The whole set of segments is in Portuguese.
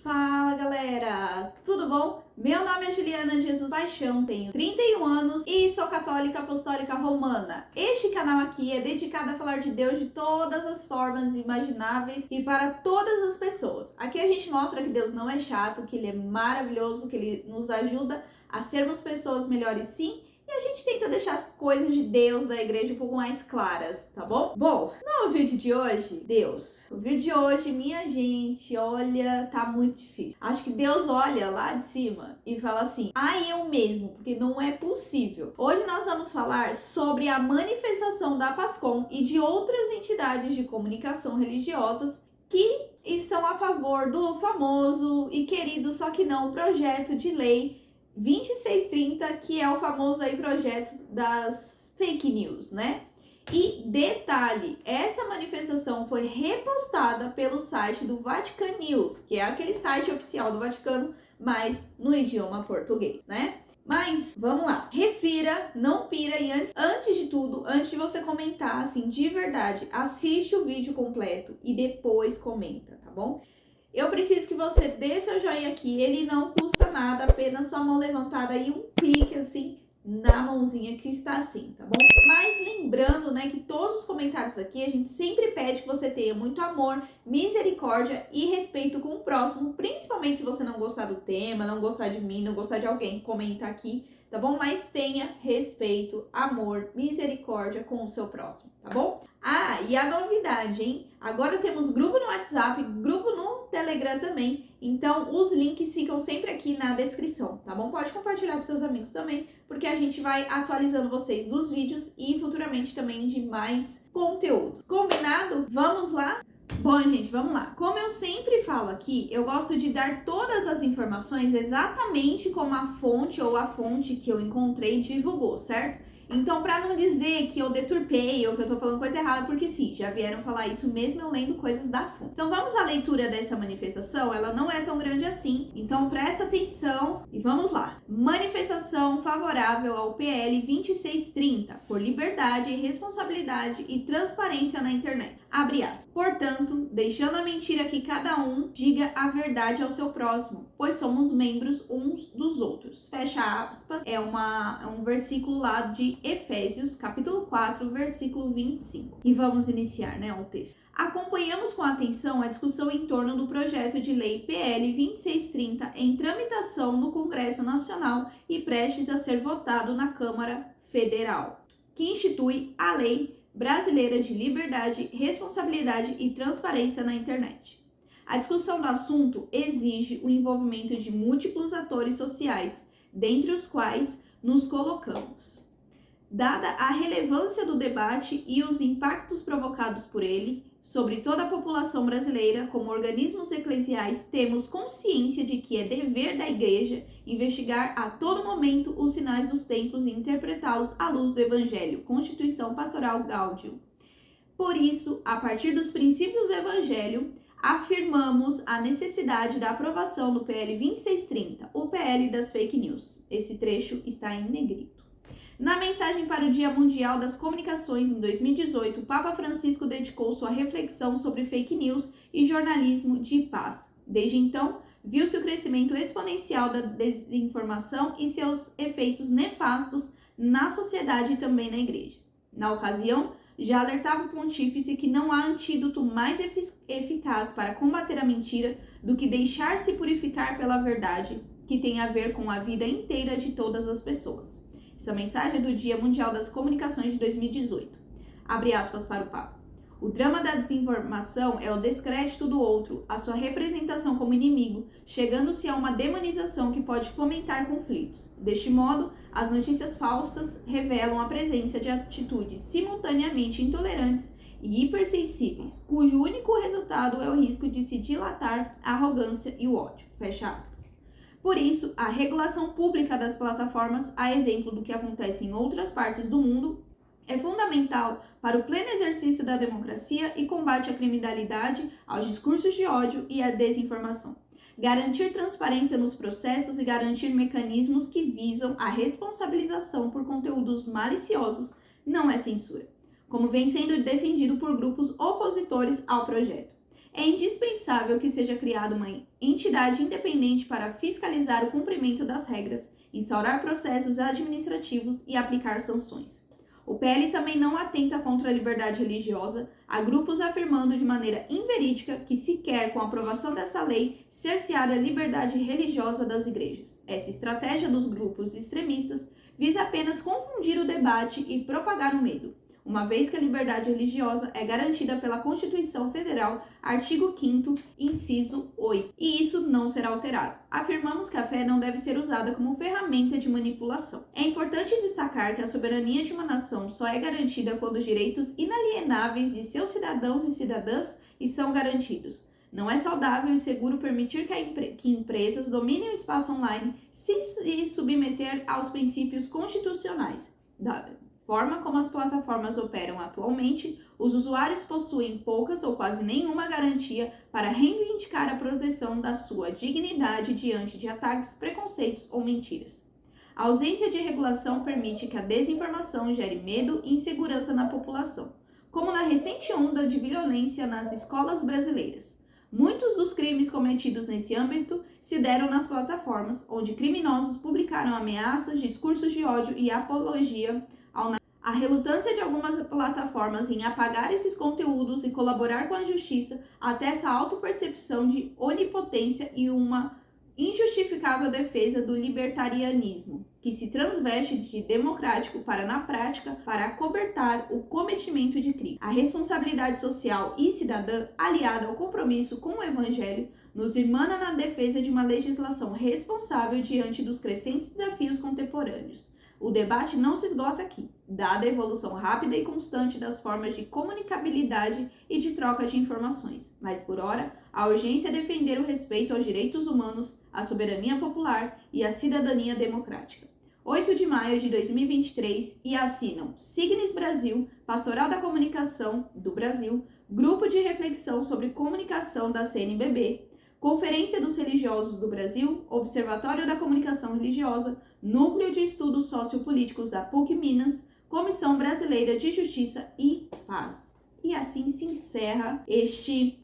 Fala galera, tudo bom? Meu nome é Juliana Jesus Paixão, tenho 31 anos e sou católica apostólica romana. Este canal aqui é dedicado a falar de Deus de todas as formas imagináveis e para todas as pessoas. Aqui a gente mostra que Deus não é chato, que Ele é maravilhoso, que Ele nos ajuda a sermos pessoas melhores sim. E a gente tenta deixar as coisas de Deus da igreja um pouco mais claras, tá bom? Bom, no vídeo de hoje, o vídeo de hoje, minha gente, olha, tá muito difícil. Acho que Deus olha lá de cima e fala assim, eu mesmo, porque não é possível. Hoje nós vamos falar sobre a manifestação da PASCOM e de outras entidades de comunicação religiosas que estão a favor do famoso e querido, só que não, projeto de lei 2630, que é o famoso aí projeto das fake news, né? E detalhe, essa manifestação foi repostada pelo site do Vatican News, que é aquele site oficial do Vaticano, mas no idioma português, né? Mas vamos lá, respira, não pira e antes de tudo, antes de você comentar, assim, de verdade, assiste o vídeo completo e depois comenta, tá bom? Eu preciso que você dê seu joinha aqui, ele não custa nada, apenas sua mão levantada e um clique assim na mãozinha que está assim, tá bom? Mas lembrando, né, que todos os comentários aqui a gente sempre pede que você tenha muito amor, misericórdia e respeito com o próximo, principalmente se você não gostar do tema, não gostar de mim, não gostar de alguém, comenta aqui, tá bom? Mas tenha respeito, amor, misericórdia com o seu próximo, tá bom? E a novidade, hein? Agora temos grupo no WhatsApp, grupo no Telegram também, então os links ficam sempre aqui na descrição, tá bom? Pode compartilhar com seus amigos também, porque a gente vai atualizando vocês dos vídeos e futuramente também de mais conteúdo. Combinado? Vamos lá? Bom, gente, vamos lá. Como eu sempre falo aqui, eu gosto de dar todas as informações exatamente como a fonte ou a fonte que eu encontrei divulgou, certo? Então, para não dizer que eu deturpei ou que eu tô falando coisa errada, porque sim, já vieram falar isso mesmo eu lendo coisas da fonte. Então, vamos à leitura dessa manifestação, ela não é tão grande assim, então presta atenção e vamos lá. Manifestação favorável ao PL 2630, por liberdade, responsabilidade e transparência na internet. Abre aspas. Portanto, deixando a mentira que cada um diga a verdade ao seu próximo, pois somos membros uns dos outros. Fecha aspas, é um versículo lá de Efésios, capítulo 4, versículo 25. E vamos iniciar, né, o texto. Acompanhamos com atenção a discussão em torno do projeto de lei PL 2630 em tramitação no Congresso Nacional e prestes a ser votado na Câmara Federal, que institui a Lei Brasileira de Liberdade, Responsabilidade e Transparência na Internet. A discussão do assunto exige o envolvimento de múltiplos atores sociais, dentre os quais nos colocamos. Dada a relevância do debate e os impactos provocados por ele sobre toda a população brasileira, como organismos eclesiais, temos consciência de que é dever da Igreja investigar a todo momento os sinais dos tempos e interpretá-los à luz do Evangelho, Constituição Pastoral Gaudium. Por isso, a partir dos princípios do Evangelho, afirmamos a necessidade da aprovação do PL 2630, o PL das fake news. Esse trecho está em negrito. Na mensagem para o Dia Mundial das Comunicações em 2018, o Papa Francisco dedicou sua reflexão sobre fake news e jornalismo de paz. Desde então, viu-se o crescimento exponencial da desinformação e seus efeitos nefastos na sociedade e também na Igreja. Na ocasião, já alertava o pontífice que não há antídoto mais eficaz para combater a mentira do que deixar-se purificar pela verdade, que tem a ver com a vida inteira de todas as pessoas. Essa mensagem é do Dia Mundial das Comunicações de 2018. Abre aspas para o Papa. O drama da desinformação é o descrédito do outro, a sua representação como inimigo, chegando-se a uma demonização que pode fomentar conflitos. Deste modo, as notícias falsas revelam a presença de atitudes simultaneamente intolerantes e hipersensíveis, cujo único resultado é o risco de se dilatar a arrogância e o ódio. Fecha aspas. Por isso, a regulação pública das plataformas, a exemplo do que acontece em outras partes do mundo, é fundamental para o pleno exercício da democracia e combate à criminalidade, aos discursos de ódio e à desinformação. Garantir transparência nos processos e garantir mecanismos que visam a responsabilização por conteúdos maliciosos não é censura, como vem sendo defendido por grupos opositores ao projeto. é indispensável que seja criada uma entidade independente para fiscalizar o cumprimento das regras, instaurar processos administrativos e aplicar sanções. O PL também não atenta contra a liberdade religiosa, há grupos afirmando de maneira inverídica que se quer, com a aprovação desta lei, cercear a liberdade religiosa das igrejas. Essa estratégia dos grupos extremistas visa apenas confundir o debate e propagar o medo, uma vez que a liberdade religiosa é garantida pela Constituição Federal, artigo 5º, inciso 8, e isso não será alterado. Afirmamos que a fé não deve ser usada como ferramenta de manipulação. É importante destacar que a soberania de uma nação só é garantida quando os direitos inalienáveis de seus cidadãos e cidadãs estão garantidos. Não é saudável e seguro permitir que empresas dominem o espaço online sem se submeter aos princípios constitucionais. Da forma como as plataformas operam atualmente, os usuários possuem poucas ou quase nenhuma garantia para reivindicar a proteção da sua dignidade diante de ataques, preconceitos ou mentiras. A ausência de regulação permite que a desinformação gere medo e insegurança na população, como na recente onda de violência nas escolas brasileiras. Muitos dos crimes cometidos nesse âmbito se deram nas plataformas, onde criminosos publicaram ameaças, discursos de ódio e apologia ao nazismo. A relutância de algumas plataformas em apagar esses conteúdos e colaborar com a justiça atesta a autopercepção de onipotência e uma injustificável defesa do libertarianismo, que se transveste de democrático para, na prática, para acobertar o cometimento de crime. A responsabilidade social e cidadã, aliada ao compromisso com o Evangelho, nos irmana na defesa de uma legislação responsável diante dos crescentes desafios contemporâneos. O debate não se esgota aqui, dada a evolução rápida e constante das formas de comunicabilidade e de troca de informações. Mas, por ora, a urgência é defender o respeito aos direitos humanos, a soberania popular e a cidadania democrática. 8 de maio de 2023, e assinam Signes Brasil, Pastoral da Comunicação do Brasil, Grupo de Reflexão sobre Comunicação da CNBB, Conferência dos Religiosos do Brasil, Observatório da Comunicação Religiosa, Núcleo de Estudos Sociopolíticos da PUC Minas, Comissão Brasileira de Justiça e Paz. E assim se encerra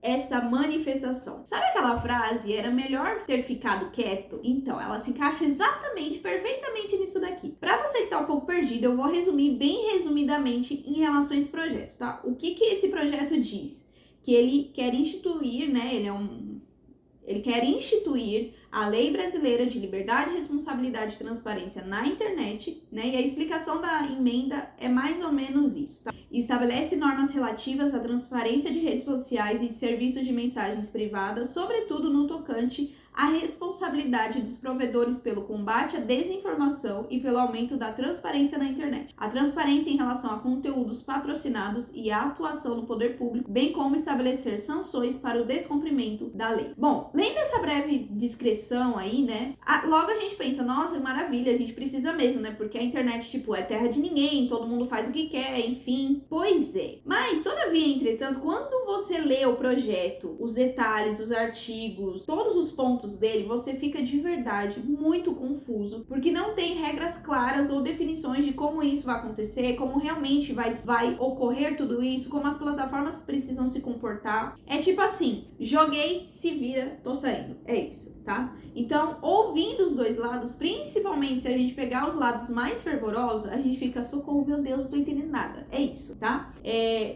esta manifestação. Sabe aquela frase, era melhor ter ficado quieto? Então, ela se encaixa exatamente, perfeitamente nisso daqui. Para você que tá um pouco perdido, eu vou resumir bem resumidamente em relação a esse projeto, tá? O que esse projeto diz? Que ele quer instituir, né, ele quer instituir a Lei Brasileira de Liberdade, Responsabilidade e Transparência na internet, né? E a explicação da emenda é mais ou menos isso, tá? Estabelece normas relativas à transparência de redes sociais e de serviços de mensagens privadas, sobretudo no tocante à responsabilidade dos provedores pelo combate à desinformação e pelo aumento da transparência na internet. A transparência em relação a conteúdos patrocinados e a atuação do poder público, bem como estabelecer sanções para o descumprimento da lei. Bom, lendo essa breve descrição aí, né, logo a gente pensa, nossa, maravilha, a gente precisa mesmo, né, porque a internet, tipo, é terra de ninguém, todo mundo faz o que quer, enfim. Pois é. Mas, todavia, entretanto, quando você lê o projeto, os detalhes, os artigos, todos os pontos dele, você fica de verdade muito confuso, porque não tem regras claras ou definições de como isso vai acontecer, como realmente vai ocorrer tudo isso, como as plataformas precisam se comportar. É tipo assim, joguei, se vira, tô saindo. É isso, tá? Então, ouvindo os dois lados, principalmente se a gente pegar os lados mais fervorosos, a gente fica, socorro, meu Deus, não tô entendendo nada. É isso, tá?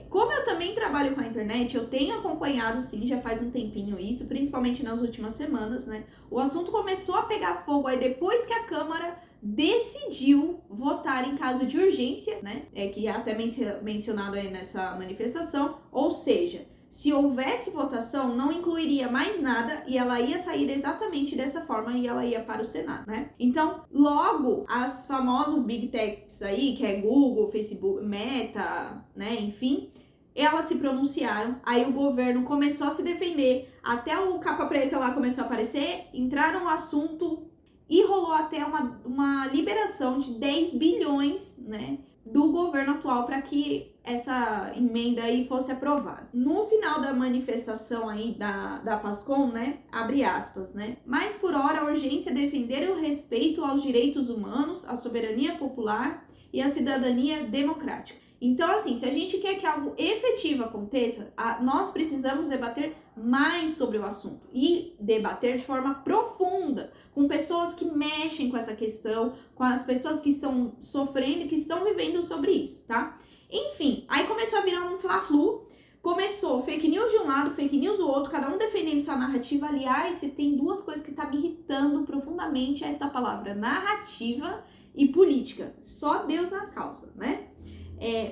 Como eu também trabalho com a internet, eu tenho acompanhado, sim, já faz um tempinho isso, principalmente nas últimas semanas, né? O assunto começou a pegar fogo aí depois que a Câmara decidiu votar em caso de urgência, né? Que é até mencionado aí nessa manifestação, ou seja, se houvesse votação, não incluiria mais nada e ela ia sair exatamente dessa forma e ela ia para o Senado, né? Então, logo, as famosas Big Techs aí, que é Google, Facebook, Meta, né, enfim, elas se pronunciaram, aí o governo começou a se defender, até o capa preta lá começou a aparecer, entraram no assunto e rolou até uma liberação de 10 bilhões, né, do governo atual para que essa emenda aí fosse aprovada. No final da manifestação aí da PASCOM, né, abre aspas, né, mas por hora a urgência é defender o respeito aos direitos humanos, a soberania popular e a cidadania democrática. Então, assim, se a gente quer que algo efetivo aconteça, nós precisamos debater mais sobre o assunto e debater de forma profunda, com pessoas que mexem com essa questão, com as pessoas que estão sofrendo e que estão vivendo sobre isso, tá? Enfim, aí começou a virar um fla-flu, começou fake news de um lado, fake news do outro, cada um defendendo sua narrativa. Aliás, você tem duas coisas que tá me irritando profundamente, essa palavra, narrativa e política. Só Deus na causa, né?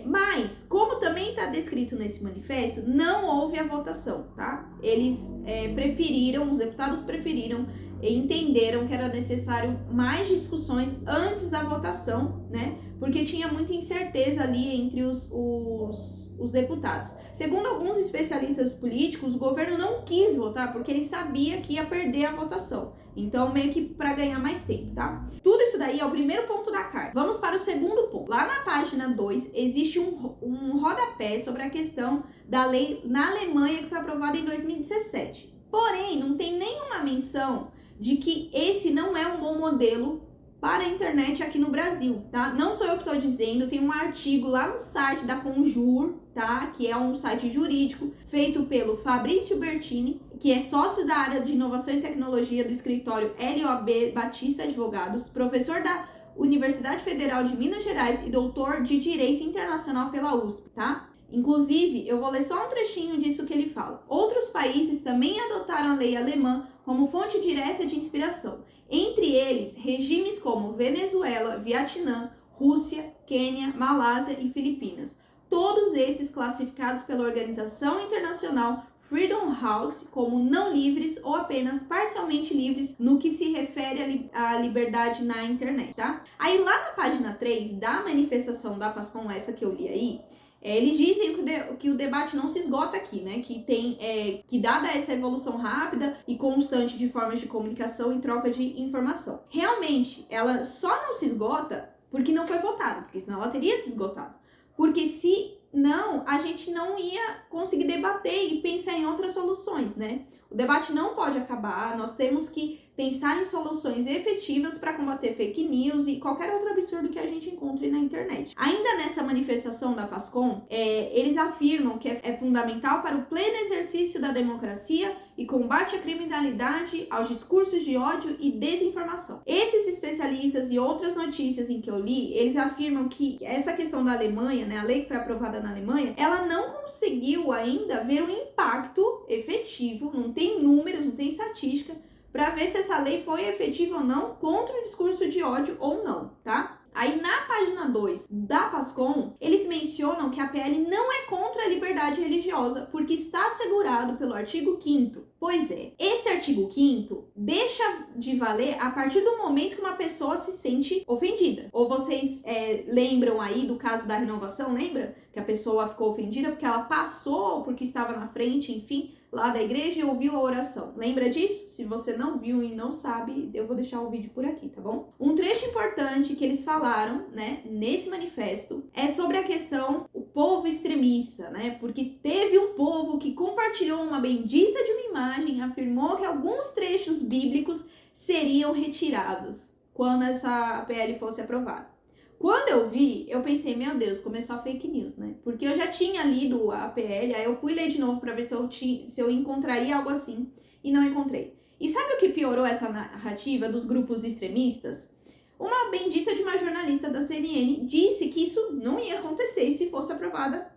Mas, como também está descrito nesse manifesto, não houve a votação, tá? Eles os deputados preferiram e entenderam que era necessário mais discussões antes da votação, né? Porque tinha muita incerteza ali entre os deputados. Segundo alguns especialistas políticos, o governo não quis votar porque ele sabia que ia perder a votação. Então, meio que para ganhar mais tempo, tá? Tudo isso daí é o primeiro ponto da carta. Vamos para o segundo ponto. Lá na página 2, existe um rodapé sobre a questão da lei na Alemanha que foi aprovada em 2017. Porém, não tem nenhuma menção de que esse não é um bom modelo para a internet aqui no Brasil, tá? Não sou eu que estou dizendo, tem um artigo lá no site da Conjur, tá? Que é um site jurídico feito pelo Fabrício Bertini, que é sócio da área de inovação e tecnologia do escritório LOB Batista Advogados, professor da Universidade Federal de Minas Gerais e doutor de Direito Internacional pela USP, tá? Inclusive, eu vou ler só um trechinho disso que ele fala. Outros países também adotaram a lei alemã como fonte direta de inspiração. Entre eles, regimes como Venezuela, Vietnã, Rússia, Quênia, Malásia e Filipinas. Todos esses classificados pela organização internacional Freedom House como não livres ou apenas parcialmente livres no que se refere à liberdade na internet, tá? Aí lá na página 3 da manifestação da PASCOM, essa que eu li aí, eles dizem que o debate não se esgota aqui, né? Que dada essa evolução rápida e constante de formas de comunicação e troca de informação. Realmente, ela só não se esgota porque não foi votado, porque senão ela teria se esgotado. Porque se não, a gente não ia conseguir debater e pensar em outras soluções, né? O debate não pode acabar, nós temos que pensar em soluções efetivas para combater fake news e qualquer outro absurdo que a gente encontre na internet. Ainda nessa manifestação da PASCOM, eles afirmam que é fundamental para o pleno exercício da democracia e combate à criminalidade, aos discursos de ódio e desinformação. Esses especialistas e outras notícias em que eu li, eles afirmam que essa questão da Alemanha, né, a lei que foi aprovada na Alemanha, ela não conseguiu ainda ver o impacto efetivo, não tem números, não tem estatística, para ver se essa lei foi efetiva ou não contra o discurso de ódio ou não, tá? Aí na página 2 da PASCOM, eles mencionam que a PL não é contra a liberdade religiosa, porque está assegurado pelo artigo 5º. Pois é, esse artigo 5º deixa de valer a partir do momento que uma pessoa se sente ofendida. Ou vocês lembram aí do caso da renovação, lembra? Que a pessoa ficou ofendida porque ela passou, porque estava na frente, enfim, lá da igreja e ouviu a oração. Lembra disso? Se você não viu e não sabe, eu vou deixar o vídeo por aqui, tá bom? Um trecho importante que eles falaram, né, nesse manifesto, é sobre a questão o povo extremista, né? Porque teve um povo que compartilhou uma bendita de uma imagem, afirmou que alguns trechos bíblicos seriam retirados quando essa PL fosse aprovada. Quando eu vi, eu pensei, meu Deus, começou a fake news, né? Porque eu já tinha lido a PL, aí eu fui ler de novo pra ver se eu encontraria algo assim, e não encontrei. E sabe o que piorou essa narrativa dos grupos extremistas? Uma bendita de uma jornalista da CNN disse que isso não ia acontecer se fosse aprovada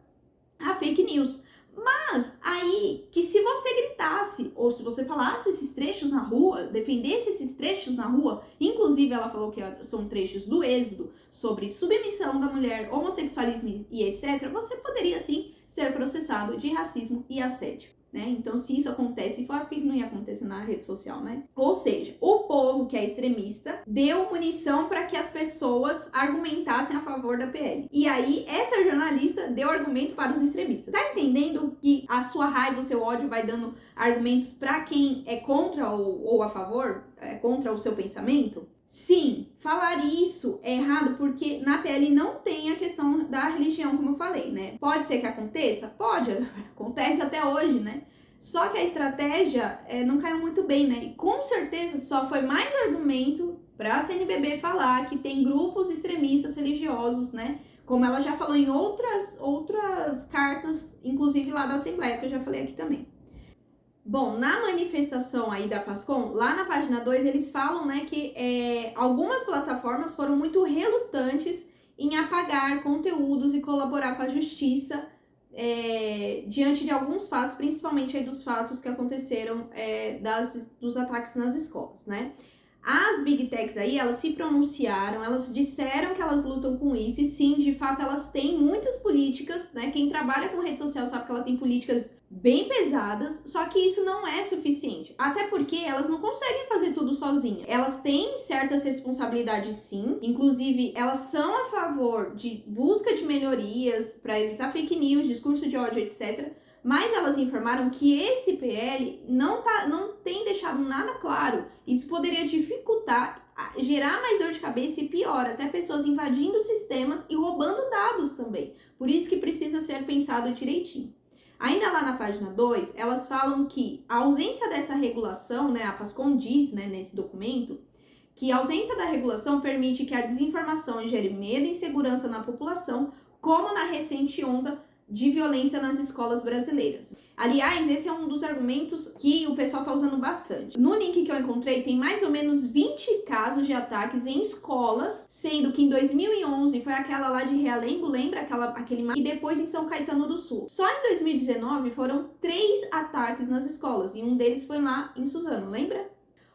a fake news. Mas aí, que se você gritasse, ou se você falasse esses trechos na rua, defendesse esses trechos na rua, inclusive ela falou que são trechos do Êxodo, sobre submissão da mulher, homossexualismo e etc., você poderia sim ser processado de racismo e assédio, né? Então, se isso acontece fora, por que não ia acontecer na rede social, né? Ou seja, o povo que é extremista deu munição para que as pessoas argumentassem a favor da PL. E aí, essa jornalista deu argumentos para os extremistas. Tá entendendo que a sua raiva, o seu ódio vai dando argumentos para quem é contra ou a favor, contra o seu pensamento? Sim, falar isso é errado porque na PL não tem a questão da religião, como eu falei, né? Pode ser que aconteça? Pode, acontece até hoje, né? Só que a estratégia não caiu muito bem, né? E com certeza só foi mais argumento para a CNBB falar que tem grupos extremistas religiosos, né? como ela já falou em outras cartas, inclusive lá da Assembleia, que eu já falei aqui também. Bom, na manifestação aí da PASCOM, lá na página 2, eles falam, né, que algumas plataformas foram muito relutantes em apagar conteúdos e colaborar com a justiça diante de alguns fatos, principalmente aí dos fatos que aconteceram dos ataques nas escolas, né? As Big Techs aí, elas se pronunciaram, elas disseram que elas lutam com isso, e sim, de fato, elas têm muitas políticas, né? Quem trabalha com rede social sabe que ela tem políticas bem pesadas, só que isso não é suficiente, até porque elas não conseguem fazer tudo sozinhas. Elas têm certas responsabilidades, sim, inclusive elas são a favor de busca de melhorias para evitar fake news, discurso de ódio, etc., mas elas informaram que esse PL não tem deixado nada claro. Isso poderia dificultar, gerar mais dor de cabeça e pior, até pessoas invadindo sistemas e roubando dados também. Por isso que precisa ser pensado direitinho. Ainda lá na página 2, elas falam que a ausência dessa regulação, né, a PASCOM diz, né, nesse documento, que a ausência da regulação permite que a desinformação gere medo e insegurança na população, como na recente onda de violência nas escolas brasileiras. Aliás, esse é um dos argumentos que o pessoal está usando bastante. No link que eu encontrei, tem mais ou menos 20 casos de ataques em escolas, sendo que em 2011 foi aquela lá de Realengo, lembra? Aquele e depois em São Caetano do Sul. Só em 2019 foram 3 ataques nas escolas, e um deles foi lá em Suzano, lembra?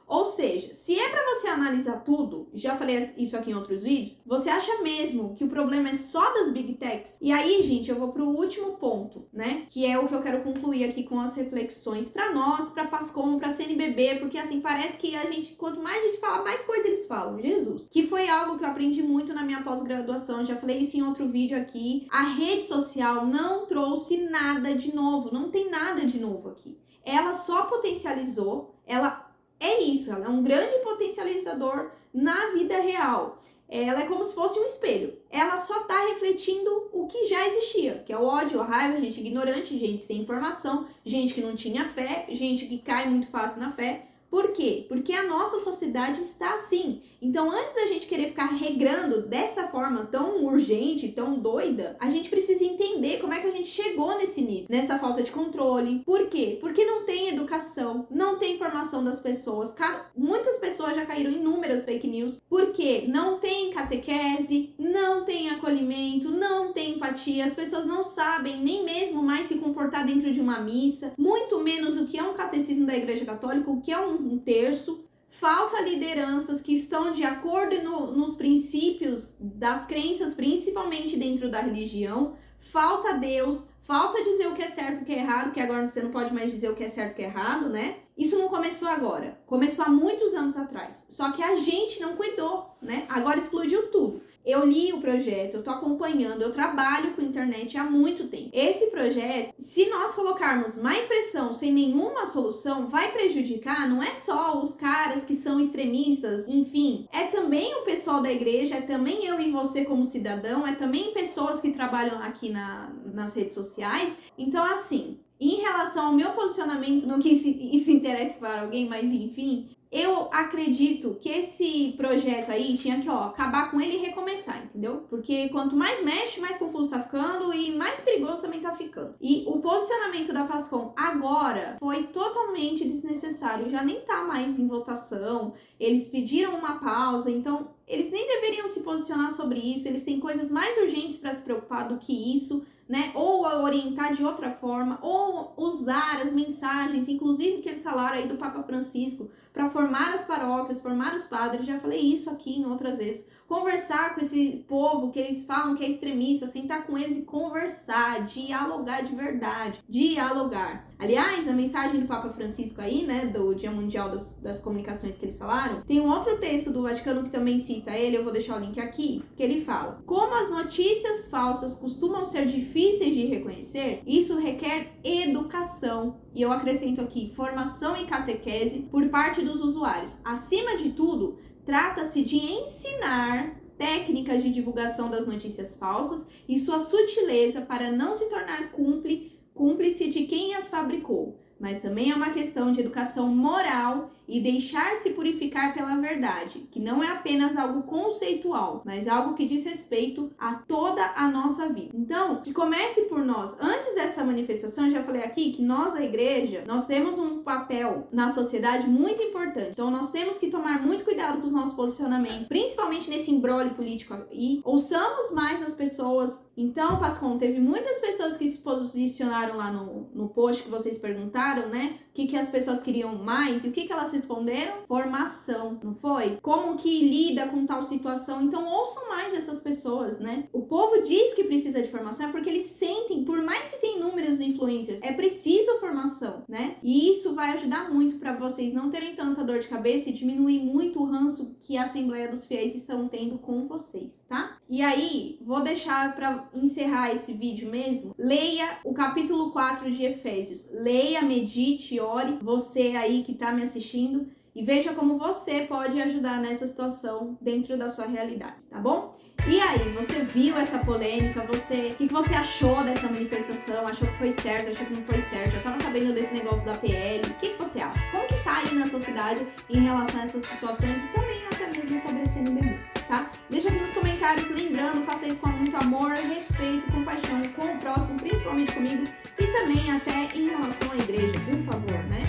Ou seja, se é para você analisar tudo, já falei isso aqui em outros vídeos, você acha mesmo que o problema é só das Big Techs? E aí, gente, eu vou pro último ponto, né? Que é o que eu quero concluir aqui com as reflexões para nós, para PASCOM, para CNBB, porque assim, parece que quanto mais a gente fala, mais coisa eles falam, Jesus. Que foi algo que eu aprendi muito na minha pós-graduação, já falei isso em outro vídeo aqui. A rede social não trouxe nada de novo, não tem nada de novo aqui. Ela só potencializou, ela é um grande potencializador na vida real. Ela é como se fosse um espelho. Ela só está refletindo o que já existia, que é o ódio, a raiva, gente ignorante, gente sem informação, gente que não tinha fé, gente que cai muito fácil na fé. Por quê? Porque a nossa sociedade está assim. Então, antes da gente querer ficar regrando dessa forma tão urgente, tão doida, a gente precisa entender como é que a gente chegou nesse nível, nessa falta de controle. Por quê? Porque não tem educação, não tem informação das pessoas. Muitas pessoas já caíram em inúmeras fake news. Por quê? Não tem catequese, não tem acolhimento, não tem empatia. As pessoas não sabem nem mesmo mais se comportar dentro de uma missa, muito menos o que é um catecismo da Igreja Católica, o que é um terço. Falta lideranças que estão de acordo nos princípios das crenças, principalmente dentro da religião. Falta Deus, falta dizer o que é certo e o que é errado, que agora você não pode mais dizer o que é certo e o que é errado, né? Isso não começou agora, começou há muitos anos atrás. Só que a gente não cuidou, né? Agora explodiu tudo. Eu li o projeto, eu tô acompanhando, eu trabalho com internet há muito tempo. Esse projeto, se nós colocarmos mais pressão sem nenhuma solução, vai prejudicar não é só os caras que são extremistas, enfim, é também o pessoal da igreja, é também eu e você como cidadão, é também pessoas que trabalham aqui nas redes sociais. Então, assim, em relação ao meu posicionamento, não que isso interesse para alguém, mas enfim, eu acredito que esse projeto aí tinha que, acabar com ele e recomeçar, entendeu? Porque quanto mais mexe, mais confuso tá ficando e mais perigoso também tá ficando. E o posicionamento da PASCOM agora foi totalmente desnecessário, já nem tá mais em votação, eles pediram uma pausa, então eles nem deveriam se posicionar sobre isso, eles têm coisas mais urgentes para se preocupar do que isso, né? Ou orientar de outra forma, ou usar as mensagens, inclusive que eles falaram aí do Papa Francisco, para formar as paróquias, formar os padres. Já falei isso aqui em outras vezes. Conversar com esse povo que eles falam que é extremista, sentar com eles e conversar, dialogar de verdade, dialogar. Aliás, a mensagem do Papa Francisco aí, né, do Dia Mundial das Comunicações que eles falaram, tem um outro texto do Vaticano que também cita ele, eu vou deixar o link aqui, que ele fala: como as notícias falsas costumam ser difíceis de reconhecer, isso requer educação. E eu acrescento aqui, formação e catequese por parte dos usuários. Acima de tudo, trata-se de ensinar técnicas de divulgação das notícias falsas e sua sutileza para não se tornar cúmplice de quem as fabricou. Mas também é uma questão de educação moral e deixar-se purificar pela verdade, que não é apenas algo conceitual, mas algo que diz respeito a toda a nossa vida. Então, que comece por nós. Antes dessa manifestação, eu já falei aqui que nós, a igreja, nós temos um papel na sociedade muito importante. Então, nós temos que tomar muito cuidado com os nossos posicionamentos, principalmente nesse imbróglio político aí. Ouçamos mais as pessoas. Então, Pascom, teve muitas pessoas que se posicionaram lá no post que vocês perguntaram, né? O que as pessoas queriam mais e o que elas responderam? Formação, não foi? Como que lida com tal situação? Então, ouçam mais essas pessoas, né? O povo diz que precisa de formação porque eles sentem, por mais que tenha inúmeros influencers, é preciso formação, né? E isso vai ajudar muito para vocês não terem tanta dor de cabeça e diminuir muito o ranço que a Assembleia dos Fiéis estão tendo com vocês, tá? E aí, vou deixar para encerrar esse vídeo mesmo. Leia o capítulo 4 de Efésios. Leia, medite, ore, você aí que tá me assistindo, e veja como você pode ajudar nessa situação dentro da sua realidade, tá bom? E aí, você viu essa polêmica? O que você achou dessa manifestação? Achou que foi certo? Achou que não foi certo? Eu tava sabendo desse negócio da PL. O que você acha? Como que tá aí na sociedade em relação a essas situações e também até mesmo sobre a CNBB, tá? Deixa aqui nos comentários, lembrando, faça isso com muito amor, respeito, compaixão com o próximo, principalmente comigo, e também até em relação à igreja, por favor, né?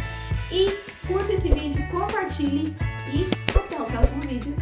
E curta esse vídeo, compartilhe e até o próximo vídeo.